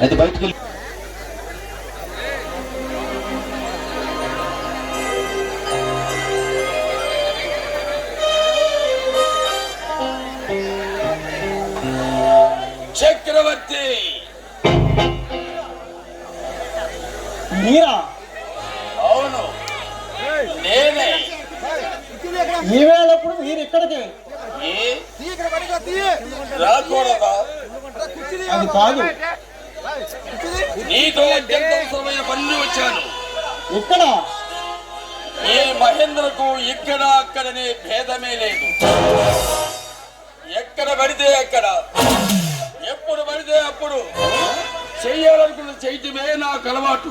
అయితే బయటికి వెళ్ళి చక్రవర్తి మీరా? అవును, నేనే. ఈవేళప్పుడు మీరు ఇక్కడికి రాకూడదా? అది కాదు, నీతో అత్యంతమైన పనులు వచ్చాను. ఇక్కడ ఈ మహేంద్రకు ఇక్కడ అక్కడనే భేదమే లేదు. ఎక్కడ పడితే అక్కడ, ఎప్పుడు పడితే అప్పుడు చెయ్యాలనుకున్న చేయటమే నాకు అలవాటు.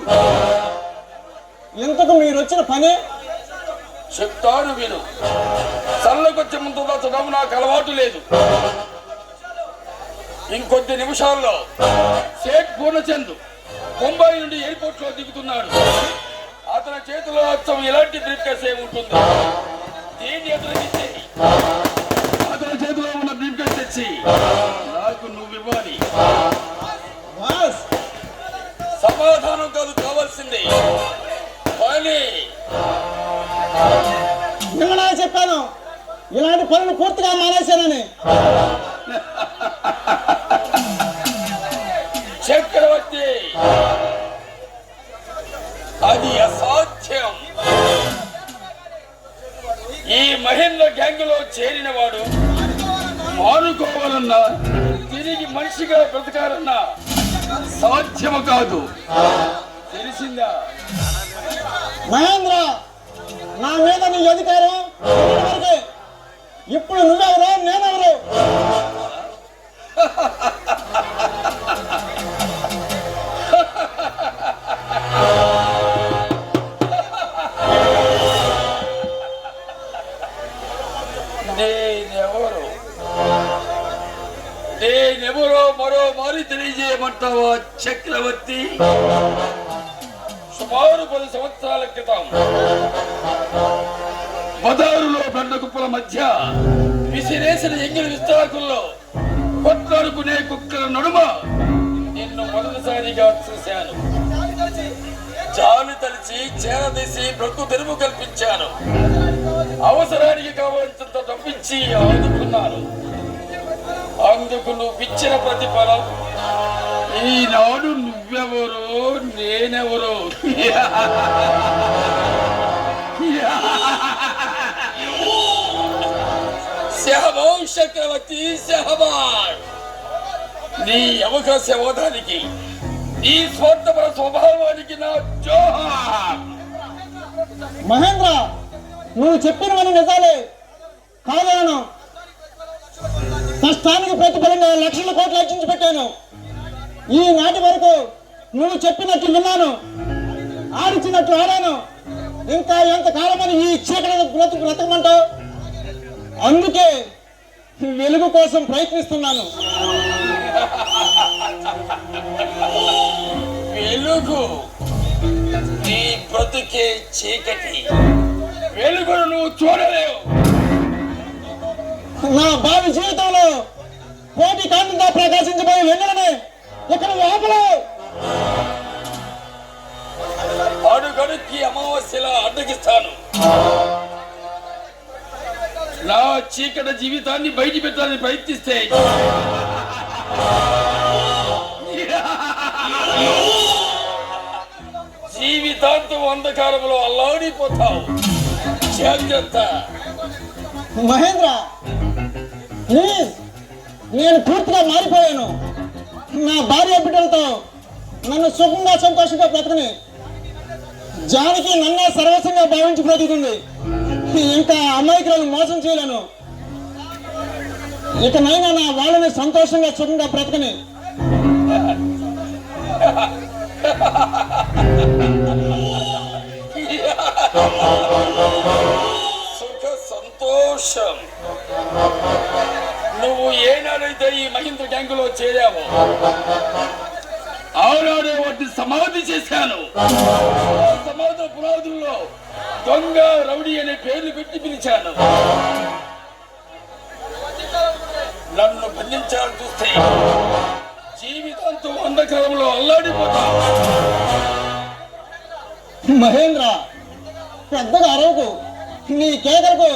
ఇంతకు మీరు వచ్చిన పని చెప్తాను విను. సల్లకొచ్చే ముందు చదవడం నాకు అలవాటు లేదు. ఇంకొద్ది నిమిషాల్లో షేక్ పూర్ణచంద్ ముంబై నుండి ఎయిర్పోర్ట్ లో దిగుతున్నాడు. అతని చేతిలో అచ్చం ఇలాంటి బ్రీఫ్ కేస్ ఏముంటుంది. దీన్ని ఎదురగిస్తే అతని చేతిలో ఉన్న బ్రీఫ్ కేస్ తెచ్చి నాకు నువ్వు ఇవ్వాలి. బాస్, సమాధానం కాదు కావాల్సింది పని. నిన్న చెప్పాను ఇలాంటి పనులు పూర్తిగా మానేశానని. చక్రవర్తి, అది అసాధ్యం. ఈ మహేంద్ర గ్యాంగ్ లో చేరిన వాడు మానుకోవాలన్నా తిరిగి మనిషిగా బ్రతకాలన్నా సాధ్యము కాదు. తెలిసిందా? మహేంద్ర, నా మీద నీ అధికారం ఇప్పటివరకే. ఇప్పుడు నువ్వెవరు, నేనెవరు? నేనెవరో మరో మారి తెలియజేయమంటావా చక్రవర్తి? సుమారు 10 సంవత్సరాల క్రితం బదారులో బండ కుప్పల మధ్య విసిరేసిన ఎంగిలి విస్తారకుల్లో కొట్లాడుకునే కుక్కల నడుమ నిన్ను మొదటిసారిగా చూశాను. జాలి తలిచి చేరదీసి బ్రతుకు తెరువు కల్పించాను. అవసరానికి కావాల్సినంత డబ్బిచ్చి ఆదుకున్నాను. అందుకు నువ్వు ఇచ్చిన ప్రతిఫలం ఈనాడు నువ్వెవరో నేనెవరో. శహబాజ్ చక్రవర్తి, శహబాజ్. నీ అవకాశవాదానికి, నీ స్వార్థపర స్వభావానికి నా జోహార్. మహేంద్ర, నువ్వు చెప్పినవన్నీ నిజాలే కాదను. కష్టానికి ప్రతిఫలంగా లక్షల కోట్లు రక్షించి పెట్టాను. ఈనాటి వరకు నువ్వు చెప్పినట్టు విన్నాను, ఆడిచినట్లు ఆడాను. ఇంకా ఎంతకాలమని ఈ చీకటి బ్రతకమంటావు? అందుకే వెలుగు కోసం ప్రయత్నిస్తున్నాను. వెలుగు? నీ బ్రతుకే చీకటి. వెలుగును నువ్వు చూడలేవు. నా భావి జీవితంలో కోటి కాంతిగా ప్రకాశించబోయే వెన్నెలనే ఇక్కడ లోపలే అడుగడుక్కి అమావాస్యలా అడ్డగిస్తాను. నా చీకటి జీవితాన్ని బయట పెట్టాలని ప్రయత్నిస్తే జీవితాంతం అంధకారంలో అల్లాడిపోతావు. జాగ్రత్త. మహేంద్ర, ప్లీజ్, నేను పూర్తిగా మారిపోయాను. నా భార్య బిడ్డలతో నన్ను సుఖంగా సంతోషంగా బ్రతకని. జానికి నన్నే సర్వస్వంగా భావించి బ్రతుకుతుంది. ఇంకా అమాయకులను మోసం చేయలేను. ఇకనైనా నా వాళ్ళని సంతోషంగా సుఖంగా బ్రతకని. సుఖ సంతోషం. నువ్వు ఏనాడైతే ఈ మహేంద్ర గ్యాంగులో చేరావో ఆనాడే వాటిని సమాధి చేశాను. సమాధి పునాదుల్లో దొంగ, రౌడీ అనే పేర్లు పెట్టి పిలిచాను. నన్ను బంధించాలని చూస్తే జీవితంతో అంధకారంలో అల్లాడిపోతా. మహేంద్ర, పెద్దగా అరవకు. నీ కేకలకు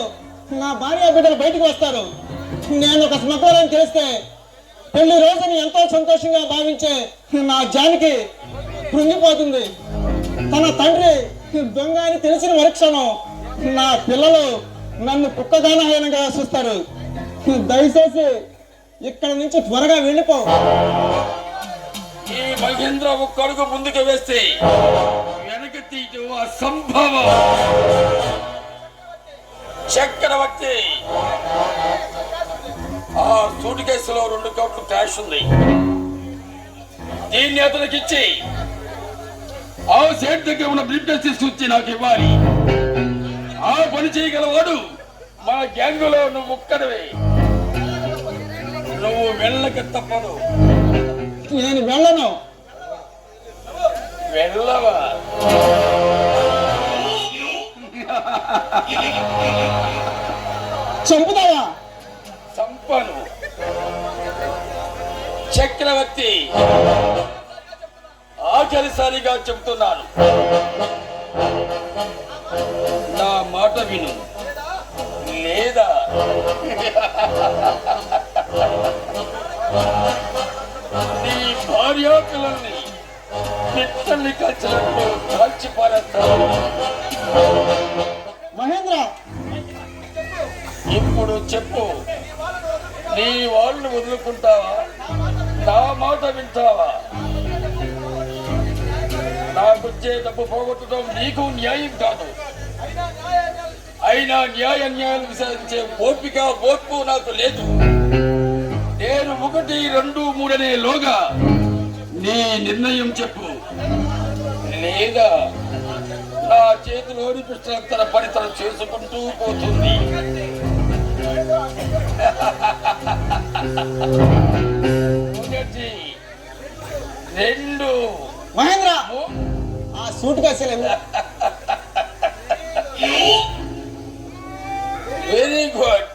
నా భార్య బిడ్డలు బయటికి వస్తారు. నేను ఒక స్మగ్లర్ తెలిస్తే పెళ్లి రోజుని ఎంతో సంతోషంగా భావించే నా జానికి కృంగిపోతుంది. తన తండ్రి దొంగ అని తెలిసిన మరుక్షణం నా పిల్లలు నన్ను కుక్కదానహీనంగా చూస్తారు. దయచేసి ఇక్కడ నుంచి త్వరగా వెళ్ళిపో. ఈ మహేంద్ర ఒక్క అడుగు ముందుకు వేస్తే వెనక తీయటం అసంభవం. చక్రవర్తి, ఆ సూట్ కేసులో 2 కోట్లు క్యాష్ ఉంది. దీన్ని అతనికి ఇచ్చి ఆ సేట్ దగ్గర ఉన్న బ్రీఫ్ కేస్ తీసుకొచ్చి నాకు ఇవ్వాలి. ఆ పని చేయగలవాడు మన గ్యాంగ్ లో నువ్వు ఒక్కడవే. నువ్వు వెళ్ళక తప్పదు. నేను వెళ్ళను. వెళ్ళవా? చంపుతావా? చంపను. చక్రవర్తి, ఆఖరిసారిగా చెబుతున్నాను, నా మాట విను, లేదా నీ భార్యా పిల్లల్ని పిట్టల్ని కాల్చినట్టు కాల్చి పారేస్తాను. మహేంద్ర, ఇప్పుడు చెప్పు, నీ వాళ్ళని వదులుకుంటావా? నా మాట వింటావా? నాకొచ్చే డబ్బు పోగొట్టడం నీకు న్యాయం కాదు. అయినా న్యాయాలు విసారించే ఓర్పు నాకు లేదు. నేను 1, 2, 3 అనే లోగా నీ నిర్ణయం చెప్పు, లేదా నా చేతిలోని పిస్టల్ తన పనితనం చేసుకుంటూ పోతుంది. 1, 2. మహేంద్ర, ఆ సూట్ కేసులు వెరీ గుడ్.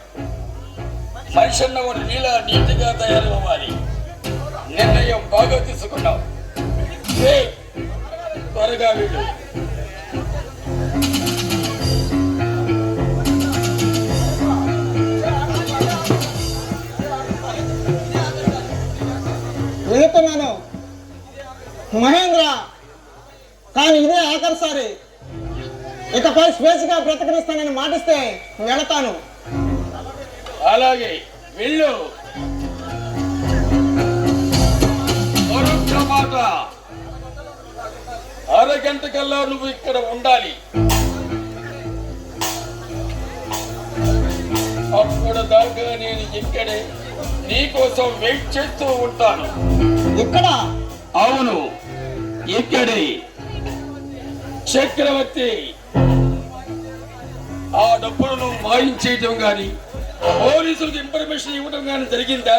మనిషి అన్నవాడు నీలా నీతిగా తయారవ్వాలి. నిర్ణయం బాగా తీసుకున్నావు. త్వరగా వీడు. వెళుతున్నాను మహేంద్ర, కానీ ఇదే ఆఖరిసారి. ఇకపై స్వేచ్ఛగా బ్రతకనిస్తానని మాటిస్తే వెళతాను. అలాగే వెళ్ళు. మరొక్క మాట, అరగంట కల్లా నువ్వు ఇక్కడ ఉండాలి. అప్పుడు దాకా నేను ఇక్కడే నీకోసం వెయిట్ చేస్తూ ఉంటాను. ఇక్కడ? అవును, ఇక్కడే. చక్రవర్తి, ఆ డబ్బును నువ్వు మాయించేయటం గాని పోలీసులకు ఇన్ఫర్మేషన్ ఇవ్వడం గాని జరిగిందా?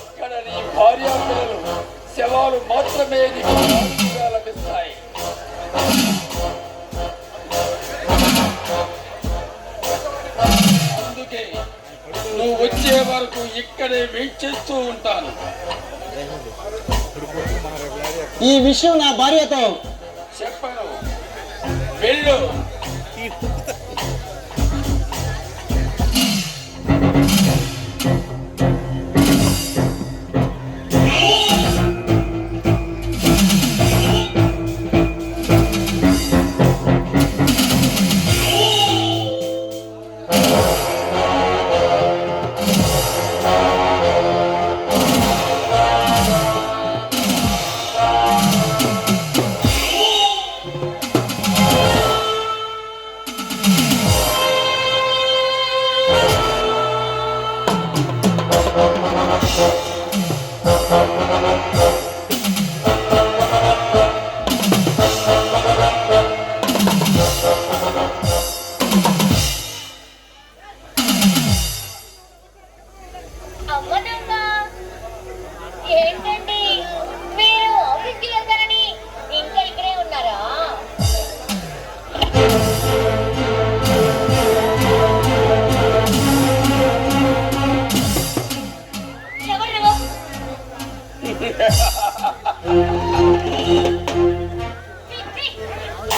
ఇక్కడ నీ భార్య పిల్లలు శవాలు మాత్రమే నీకు లభిస్తాయి. అందుకే నువ్వు వచ్చే వరకు ఇక్కడే వెయిట్ చేస్తూ ఉంటాను. ఈ విషయం నా భార్యతో చెప్పను. వెళ్ళు. ఏంటండి మీరు ఆఫీస్కి వెళ్తారని ఇంకా ఇక్కడే ఉన్నారా?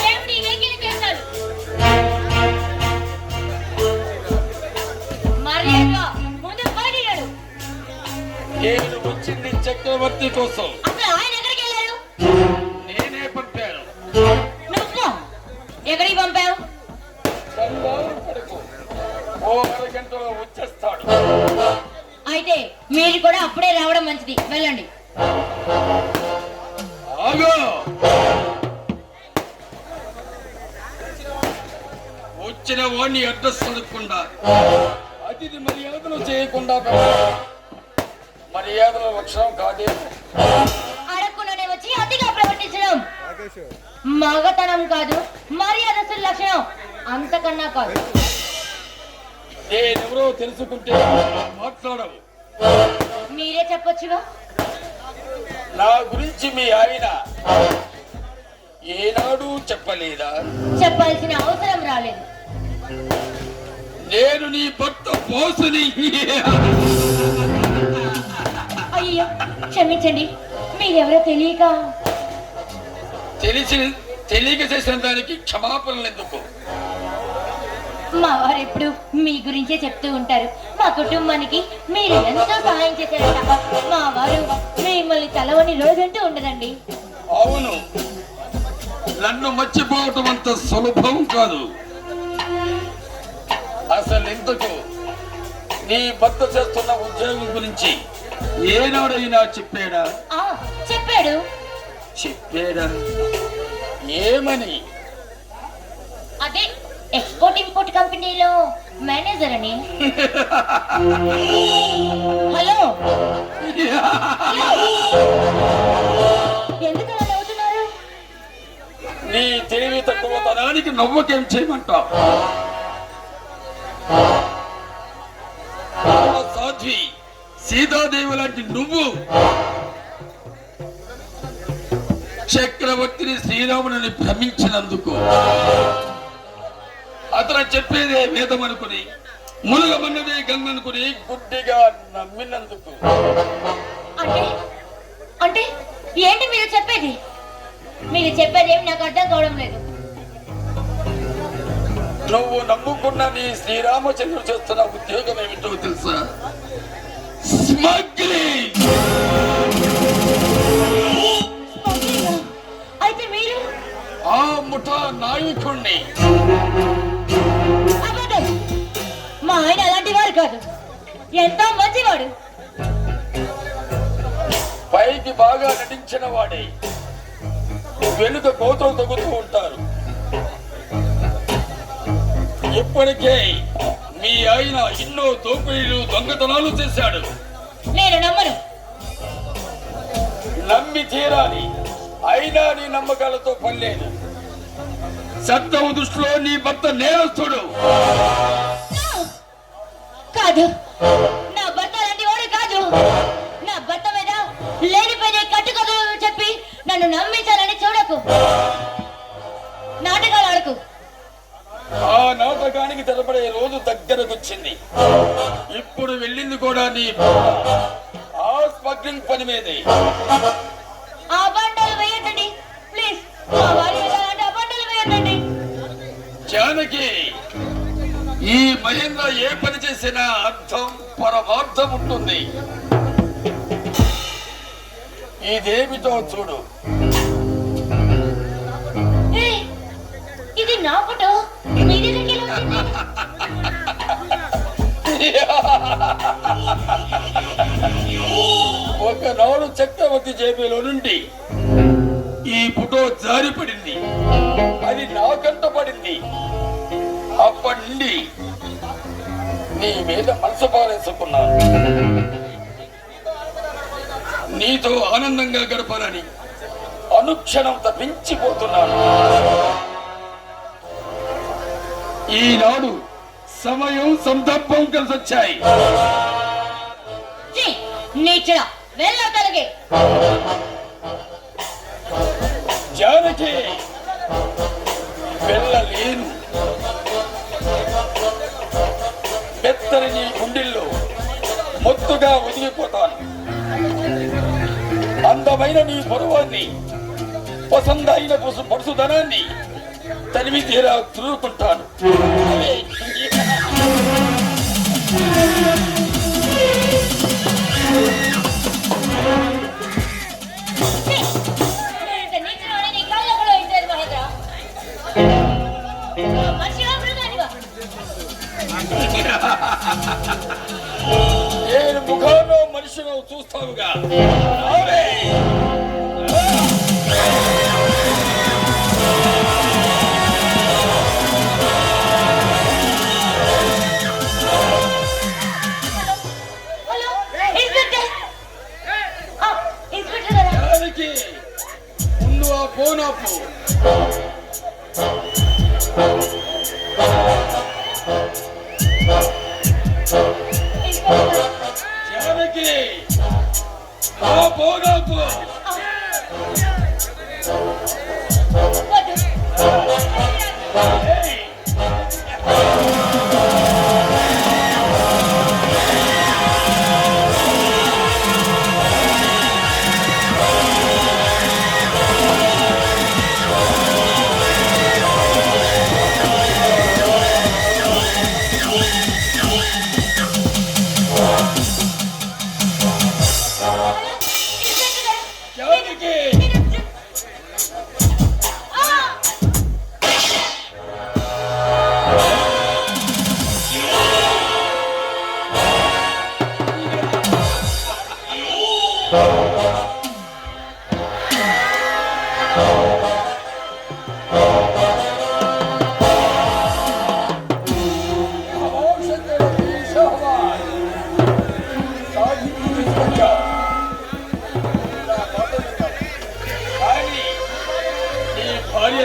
ఏమిటి వెంకిలి చేస్తాడు? మర్యాదగా ముందు బయటికి నడు. నేను వచ్చింది చక్రవర్తి కోసం. అసలు ఆయన ఎక్కడికి వెళ్ళారు? నేనే పంపాను. నువ్వు ఎక్కడికి పంపావు? కంగారు పడకు. ఓ అరగంటలో వచ్చేస్తాడు. అయితే మీరు కూడా అప్పుడే రావడం మంచిది. వెళ్ళండి. ఆగో, వచ్చిన వాణ్ణి అడ్రస్ అడగకుండా, అతిథి మర్యాదలు చేయకుండా మర్యాదల లక్షణం కాదే. అడగకుండానే వచ్చి అతిగా ప్రవర్తించడం మగతనం కాదు, మర్యాదస్తుల లక్షణం అంతకన్నా కాదు. నేనెవరో తెలుసుకుంటే మాట్లాడవు. మీరే చెప్పొచ్చుగా. నా గురించి మీ ఆయన ఏనాడు చెప్పలేదా? చెప్పాల్సిన అవసరం రాలేదు. నేను నీ భర్త బోసుని. అయ్యో క్షమించండి, మీరెవరో తెలియక. తెలియక చేసిన దానికి క్షమాపణలు ఎందుకు? మా వారు ఎప్పుడు మీ గురించే చెప్తూ ఉంటారు. మా కుటుంబానికి మీరు ఎంతో సహాయం చేశారట. మా వారు మిమ్మల్ని తలవని రోజంటూ ఉండదండి. అవును, నన్ను మర్చిపోవటం అంత సులభం కాదు. అసలు ఇంతకు నీ భర్త చేస్తున్న ఉద్యోగం గురించి ఏనాడైనా చెప్పాడా? చెప్పాడు. చెప్పాడా? ఏమని? అదే ఎక్స్పోర్ట్ ఇంపోర్ట్ కంపెనీలో మేనేజర్ అని. హలో, ఎందుకు అలా నవ్వుతున్నారు? నీ తెలివి తక్కువతనానికి నవ్వకేం చేయమంటావు? సాధ్వి సీతాదేవి లాంటి నువ్వు చక్రవర్తిని శ్రీరాముని భ్రమించినందుకు, అతను చెప్పేదే వేదం అనుకుని, మునగమన్నదే గంగనుకుని గుడ్డిగా నమ్మినందుకు. అంటే అంటే ఏంటి మీరు చెప్పేది? మీరు చెప్పేది ఏమి నాకు అర్థం కావడం లేదు. నువ్వు నమ్ముకున్న నీ శ్రీరామచంద్రుడు చేస్తున్న ఉద్యోగం ఏమిటో తెలుసా? స్మగ్లింగ్. అయితే మీరు ఆ ముఠా నాయకుణ్ణి. అబద్ధం. మా ఆయన అలాంటి వారు కాదు, ఎంతో మంచివాడు. పైకి బాగా నటించిన వాడే వెనుక కోతలు తగ్గుతూ ఉంటారు. ఇప్పటికే మీ ఆయన ఎన్నో దోపిడీలు దొంగతనాలు చేశాడు. నేను నమ్మను. నమ్మి తీరాలి. అయినా నీ నమ్మకాలతో పనిలేదు. సత్యం దృష్టిలో నీ భర్త నేరస్తుడు. కాదు, నా భర్త అలాంటి వాడు కాదు. నా భర్త మీద లేనిపోయిన కట్టుకథలు చెప్పి నన్ను నమ్మించాలని చూడకు. నాటకాలు ఆడకు. ఆ నాటకానికి తెలపడే రోజు దగ్గరకొచ్చింది. ఇప్పుడు వెళ్ళింది కూడా నీ ఆ స్మగ్లింగ్ పని మీదే. ఆ బండలు వేయండి ప్లీజ్. మా వారి మీద అలాంటి ఆ బండలు వేయండి. జానకి, ఈ మహేంద్ర ఏ పని చేసినా అర్థం పరమార్థం ఉంటుంది. ఇదేమిటో చూడు. ఇది నా ఫోటో. మీది దగ్గర ఒకనాడు చక్రవర్తి జేబులో నుండి ఈ ఫోటో జారిపడింది. అది నా కంట పడింది. అప్పటి నుండి నీ మీద మనసు పారేసుకున్నాను. నీతో ఆనందంగా గడపాలని అనుక్షణం తప్పించిపోతున్నాను. ఈనాడు సమయం సందర్భం కలిసి వచ్చాయి. నీచుడా, వెళ్ళగలిగే. జానకి, వెళ్ళలేను. మెత్తని నీ గుండెల్లో మొత్తుగా ఒదిగిపోతాను. అందమైన నీ పరువాన్ని, పసందైన పరుసుధనాన్ని తనివి తీరా తురుకుంటాను. నేను ముఖంలో మనుషులు చూస్తావుగా. ముందు ఆ ఫోన్ ఆపు. జానకి ఆ ఫోన్ ఆపు.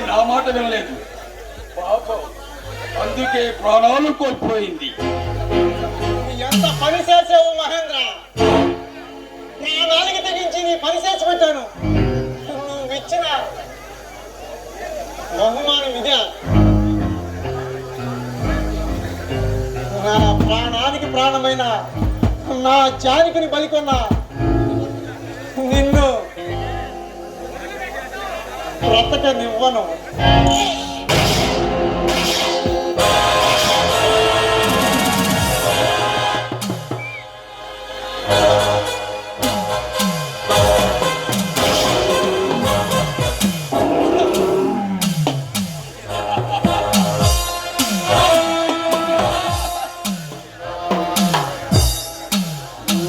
నా మాట వినలేదు పాపం, అందుకే ప్రాణాలు కోల్పోయింది. ఎంత పని చేసావు మహేంద్ర, ప్రాణాలకి తెగించి నీ పని చేసి పెట్టాను. నువ్వు ఇచ్చిన బహుమానం ఇదే. నా ప్రాణానికి ప్రాణమైన నా జానికిని బలికొన్న నిన్ను బ్రతకనివ్వను.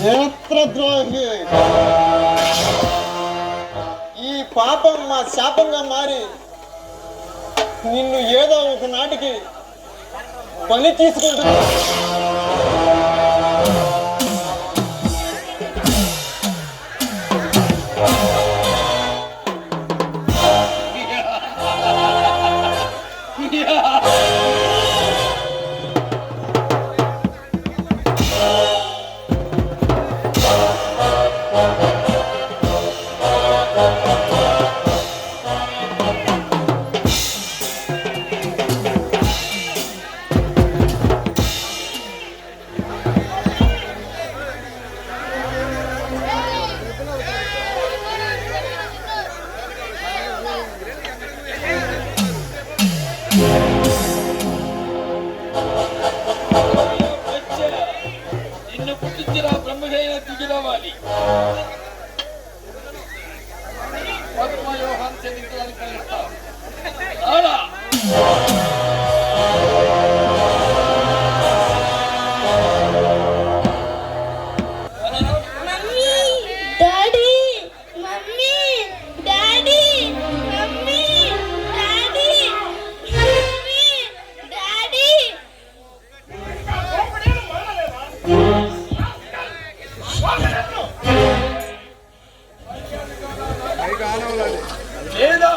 నేత్రద్రోహి, ఈ పాపం మా శాపంగా మారి నిన్ను ఏదో ఒక నాటికి బలి తీసుకుంటున్నా. నిన్ను పుట్టించిన బ్రహ్మజైన దిగిరవాలి. పద్మవ్యూహాన్ని ఛేదించడానికి కలుగుతాం. లేదా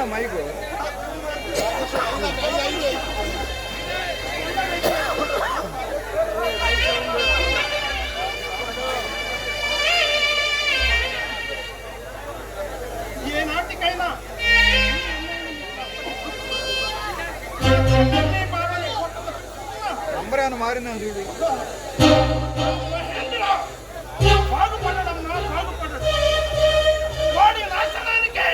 మైకు ఏనాటికైనా నంబర్ ఏమైనా మారిందని చూడు. బాగుపడడం నా బాగుపడదు వాడి నాశనానికి